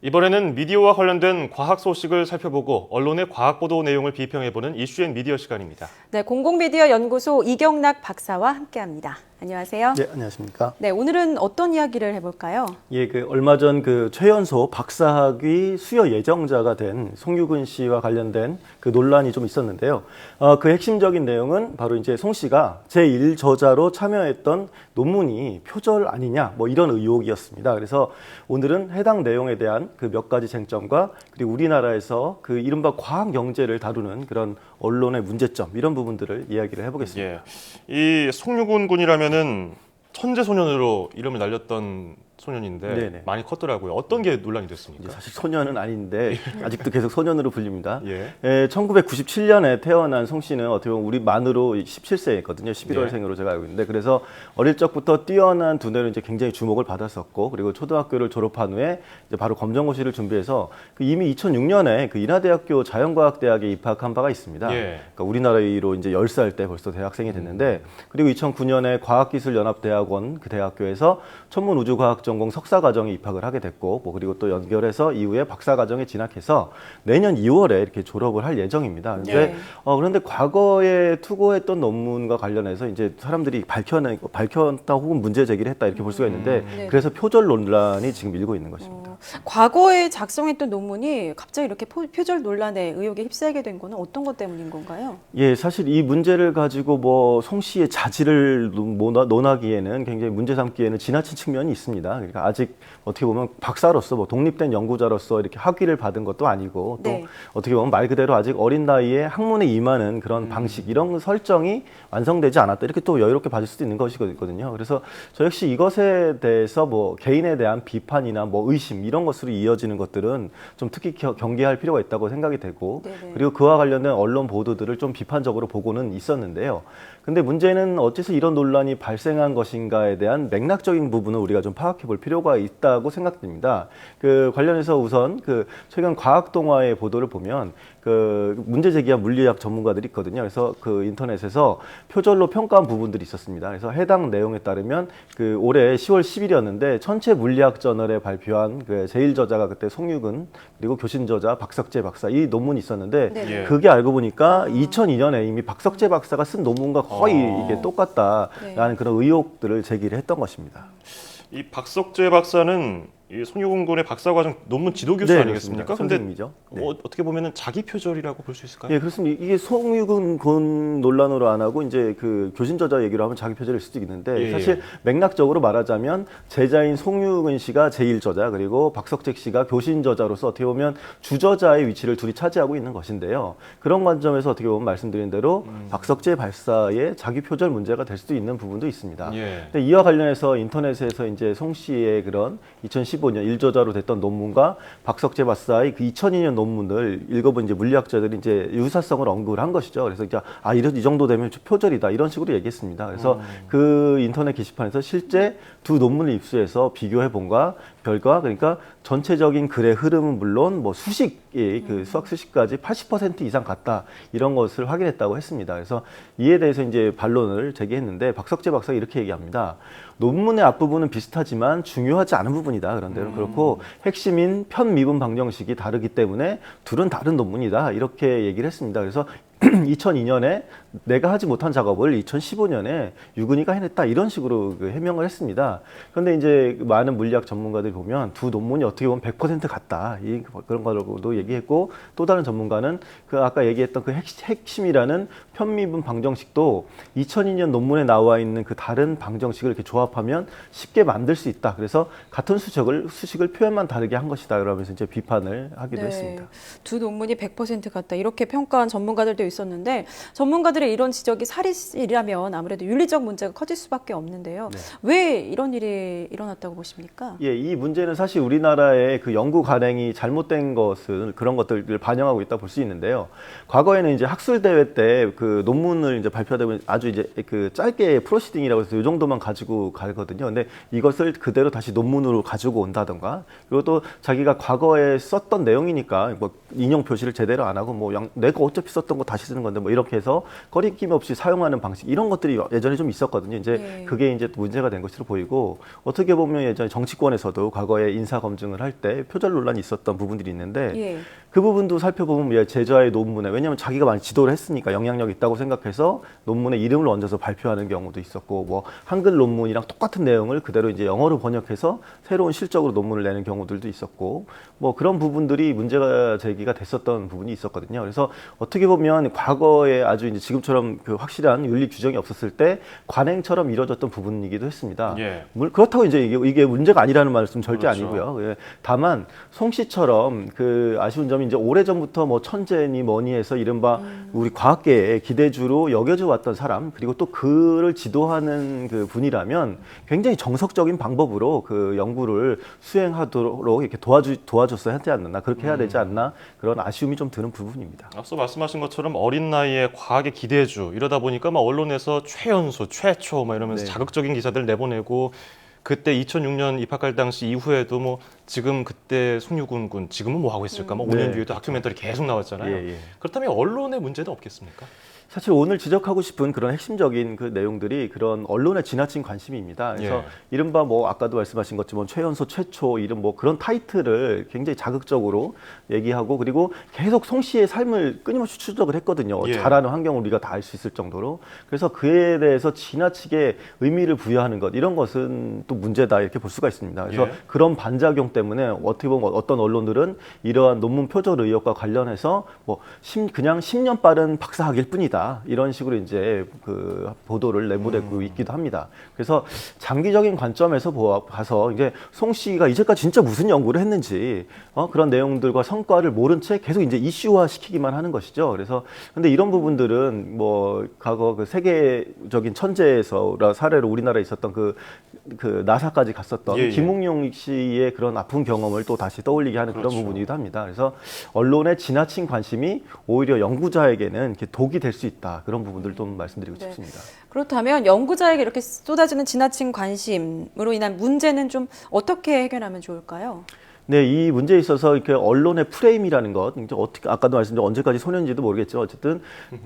이번에는 미디어와 관련된 과학 소식을 살펴보고 언론의 과학 보도 내용을 비평해보는 이슈앤미디어 시간입니다. 네, 공공미디어 연구소 이경락 박사와 함께합니다. 안녕하세요. 네, 안녕하십니까. 네, 오늘은 어떤 이야기를 해볼까요? 예, 얼마 전 최연소 박사학위 수여 예정자가 된 송유근 씨와 관련된 그 논란이 좀 있었는데요. 그 핵심적인 내용은 바로 이제 송 씨가 제1저자로 참여했던 논문이 표절 아니냐, 뭐 이런 의혹이었습니다. 그래서 오늘은 해당 내용에 대한 그 몇 가지 쟁점과 그리고 우리나라에서 그 이른바 과학 경제를 다루는 그런 언론의 문제점 이런 부분들을 이야기를 해보겠습니다. 예, 이 송유근 군이라면은 천재 소년으로 이름을 날렸던 소년인데 네네. 많이 컸더라고요. 어떤 게 논란이 됐습니까? 사실 소년은 아닌데 아직도 계속 소년으로 불립니다. 예. 1997년에 태어난 송 씨는 어떻게 보면 우리 만으로 17세였거든요. 11월생으로 제가 알고 있는데 그래서 어릴 적부터 뛰어난 두뇌로 이제 굉장히 주목을 받았었고 그리고 초등학교를 졸업한 후에 이제 바로 검정고시를 준비해서 이미 2006년에 그 인하대학교 자연과학대학에 입학한 바가 있습니다. 예. 그러니까 우리나라로 이제 10살 때 벌써 대학생이 됐는데 그리고 2009년에 과학기술연합대학원 그 대학교에서 천문우주과학 전공 석사과정에 입학을 하게 됐고 그리고 또 연결해서 이후에 박사과정에 진학해서 내년 2월에 이렇게 졸업을 할 예정입니다. 그런데 그런데 과거에 투고했던 논문과 관련해서 이제 사람들이 밝혔다 혹은 문제 제기를 했다 이렇게 볼 수가 있는데 네. 그래서 표절 논란이 지금 일고 있는 것입니다. 과거에 작성했던 논문이 갑자기 이렇게 표절 논란에 의혹에 휩싸이게 된 거는 어떤 것 때문인 건가요? 예, 사실 이 문제를 가지고 송 씨의 자질을 논하기에는 굉장히 문제 삼기에는 지나친 측면이 있습니다. 그러니까 아직 어떻게 보면 박사로서 독립된 연구자로서 이렇게 학위를 받은 것도 아니고 또 네. 어떻게 보면 말 그대로 아직 어린 나이에 학문에 임하는 그런 방식 이런 설정이 완성되지 않았다 이렇게 또 여유롭게 봐줄 수도 있는 것이거든요. 그래서 저 역시 이것에 대해서 개인에 대한 비판이나 의심 이런 것으로 이어지는 것들은 좀 특히 경계할 필요가 있다고 생각이 되고 네네. 그리고 그와 관련된 언론 보도들을 좀 비판적으로 보고는 있었는데요. 근데 문제는 어째서 이런 논란이 발생한 것인가에 대한 맥락적인 부분을 우리가 좀 파악해 볼 필요가 있다고 생각됩니다. 관련해서 우선 최근 과학동화의 보도를 보면 문제 제기한 물리학 전문가들이 있거든요. 그래서 인터넷에서 표절로 평가한 부분들이 있었습니다. 그래서 해당 내용에 따르면 올해 10월 10일이었는데 천체 물리학 저널에 발표한 제1저자가 그때 송유근 그리고 교신 저자 박석재 박사 이 논문이 있었는데 네네. 그게 알고 보니까 2002년에 이미 박석재 박사가 쓴 논문과 거의 이게 똑같다라는 네. 그런 의혹들을 제기를 했던 것입니다. 이 박석재 박사는 이 송유근 군의 박사과정 논문 지도교수 네, 아니겠습니까? 그렇습니다. 근데 선생님이죠. 네. 어떻게 보면은 자기 표절이라고 볼 수 있을까요? 예, 그렇습니다. 이게 송유근 군 논란으로 안 하고 이제 교신 저자 얘기로 하면 자기 표절일 수도 있는데 예. 사실 맥락적으로 말하자면 제자인 송유근 씨가 제1저자 그리고 박석재 씨가 교신 저자로서 어떻게 보면 주저자의 위치를 둘이 차지하고 있는 것인데요. 그런 관점에서 어떻게 보면 말씀드린 대로 박석재 박사의 자기 표절 문제가 될 수도 있는 부분도 있습니다. 예. 근데 이와 관련해서 인터넷에서 이제 송 씨의 그런 2015년 1저자로 됐던 논문과 박석재 박사의 2002년 논문을 읽어본 이제 물리학자들이 이제 유사성을 언급을 한 것이죠. 그래서 이제 이 정도 되면 표절이다 이런 식으로 얘기했습니다. 그래서 인터넷 게시판에서 실제 두 논문을 입수해서 비교해 본과 결과 그러니까 전체적인 글의 흐름은 물론 수식이 수학 수식까지 80% 이상 같다 이런 것을 확인했다고 했습니다. 그래서 이에 대해서 이제 반론을 제기했는데 박석재 박사가 이렇게 얘기합니다. 논문의 앞부분은 비슷하지만 중요하지 않은 부분이다. 그런데 그렇고 핵심인 편미분 방정식이 다르기 때문에 둘은 다른 논문이다. 이렇게 얘기를 했습니다. 그래서 2002년에 내가 하지 못한 작업을 2015년에 유근이가 해냈다 이런 식으로 해명을 했습니다. 그런데 이제 많은 물리학 전문가들이 보면 두 논문이 어떻게 보면 100% 같다 그런 거라고도 얘기했고 또 다른 전문가는 아까 얘기했던 핵심이라는 편미분 방정식도 2002년 논문에 나와 있는 다른 방정식을 이렇게 조합하면 쉽게 만들 수 있다. 그래서 같은 수식을 표현만 다르게 한 것이다. 그러면서 이제 비판을 하기도 했습니다. 두 논문이 100% 같다 이렇게 평가한 전문가들도 있었는데 전문가들의 이런 지적이 사실이라면 아무래도 윤리적 문제가 커질 수밖에 없는데요. 네. 왜 이런 일이 일어났다고 보십니까? 예, 이 문제는 사실 우리나라의 연구 관행이 잘못된 그런 것들을 반영하고 있다 볼 수 있는데요. 과거에는 이제 학술 대회 때 논문을 이제 발표하면 아주 이제 짧게 프로시딩이라고 해서 이 정도만 가지고 가거든요. 근데 이것을 그대로 다시 논문으로 가지고 온다던가 그리고 또 자기가 과거에 썼던 내용이니까 인용 표시를 제대로 안 하고 내가 어차피 썼던 거 다시 다시 쓰는 건데 뭐 이렇게 해서 거리낌 없이 사용하는 방식 이런 것들이 예전에 좀 있었거든요. 이제 그게 이제 문제가 된 것으로 보이고 어떻게 보면 예전에 정치권에서도 과거에 인사 검증을 할 때 표절 논란이 있었던 부분들이 있는데 그 부분도 살펴보면 제자의 논문에 왜냐하면 자기가 많이 지도를 했으니까 영향력이 있다고 생각해서 논문에 이름을 얹어서 발표하는 경우도 있었고 뭐 한글 논문이랑 똑같은 내용을 그대로 이제 영어로 번역해서 새로운 실적으로 논문을 내는 경우들도 있었고 뭐 그런 부분들이 문제가 제기가 됐었던 부분이 있었거든요. 그래서 어떻게 보면 과거에 아주 이제 지금처럼 그 확실한 윤리 규정이 없었을 때 관행처럼 이루어졌던 부분이기도 했습니다. 그렇다고 이제 이게 문제가 아니라는 말씀 절대 아니고요. 다만 송 씨처럼 그 아쉬운 점이 이제 오래전부터 뭐 천재니 뭐니 해서 이른바 우리 과학계의 기대주로 여겨져 왔던 사람 그리고 또 그를 지도하는 그 분이라면 굉장히 정석적인 방법으로 그 연구를 수행하도록 이렇게 도와줬어야 하지 않나 그렇게 해야 되지 않나 그런 아쉬움이 좀 드는 부분입니다. 앞서 말씀하신 것처럼 어린 나이에 과학의 기대주 이러다 보니까 막 언론에서 최연소, 최초 막 이러면서 자극적인 기사들 내보내고 그때 2006년 입학할 당시 이후에도 뭐 지금 그때 송유군 군 지금은 뭐 하고 있을까? 뭐 5년 뒤에도 다큐멘터리 계속 나왔잖아요. 그렇다면 언론의 문제는 없겠습니까? 사실 오늘 지적하고 싶은 그런 핵심적인 그 내용들이 그런 언론의 지나친 관심입니다. 그래서 이른바 뭐 아까도 말씀하신 것처럼 최연소 최초 이런 뭐 그런 타이틀을 굉장히 자극적으로 얘기하고 그리고 계속 송 씨의 삶을 끊임없이 추적을 했거든요. 잘하는 환경을 우리가 다 알 수 있을 정도로. 그래서 그에 대해서 지나치게 의미를 부여하는 것 이런 것은 또 문제다 이렇게 볼 수가 있습니다. 그래서 그런 반작용 때문에 어떻게 보면 어떤 언론들은 이러한 논문 표절 의혹과 관련해서 뭐 그냥 10년 빠른 박사학일 뿐이다. 이런 식으로 이제 그 보도를 내보내고 있기도 합니다. 그래서 장기적인 관점에서 봐서 이제 송 씨가 이제까지 진짜 무슨 연구를 했는지 그런 내용들과 성과를 모른 채 계속 이제 이슈화 시키기만 하는 것이죠. 그래서 근데 이런 부분들은 뭐 과거 그 세계적인 천재에서 사례로 우리나라에 있었던 그 나사까지 갔었던 김웅용 씨의 그런 아픈 경험을 또 다시 떠올리게 하는 그런 부분이기도 합니다. 그래서 언론의 지나친 관심이 오히려 연구자에게는 이렇게 독이 될 수 있다. 그런 부분들 좀 말씀드리고 싶습니다. 그렇다면 연구자에게 이렇게 쏟아지는 지나친 관심으로 인한 문제는 좀 어떻게 해결하면 좋을까요? 네, 이 문제에 있어서 이렇게 언론의 프레임이라는 것, 이제 어떻게 아까도 말씀드린 언제까지 소년인지도 모르겠지만 어쨌든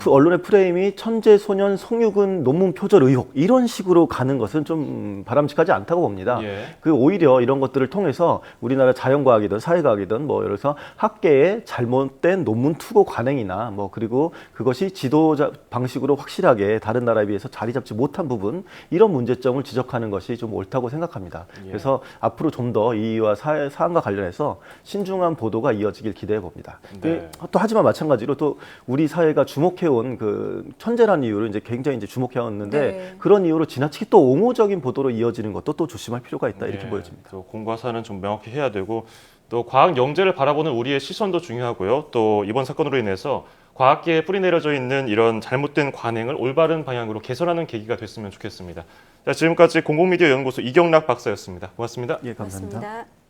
언론의 프레임이 천재 소년 송유근 논문 표절 의혹 이런 식으로 가는 것은 좀 바람직하지 않다고 봅니다. 그 오히려 이런 것들을 통해서 우리나라 자연과학이든 사회과학이든 뭐 예를 들어서 학계의 잘못된 논문 투고 관행이나 뭐 그리고 그것이 지도자 방식으로 확실하게 다른 나라에 비해서 자리 잡지 못한 부분 이런 문제점을 지적하는 것이 좀 옳다고 생각합니다. 그래서 앞으로 좀 더 이와 사안과 관련해서 신중한 보도가 이어지길 기대해 봅니다. 또 하지만 마찬가지로 또 우리 사회가 주목해온 그 천재라는 이유로 이제 굉장히 이제 주목해왔는데 그런 이유로 지나치게 또 옹호적인 보도로 이어지는 것도 또 조심할 필요가 있다 이렇게 보여집니다. 또 공과 사는 좀 명확히 해야 되고 또 과학 영재를 바라보는 우리의 시선도 중요하고요. 또 이번 사건으로 인해서 과학계에 뿌리내려져 있는 이런 잘못된 관행을 올바른 방향으로 개선하는 계기가 됐으면 좋겠습니다. 자, 지금까지 공공미디어 연구소 이경락 박사였습니다. 고맙습니다. 예, 감사합니다. 고맙습니다.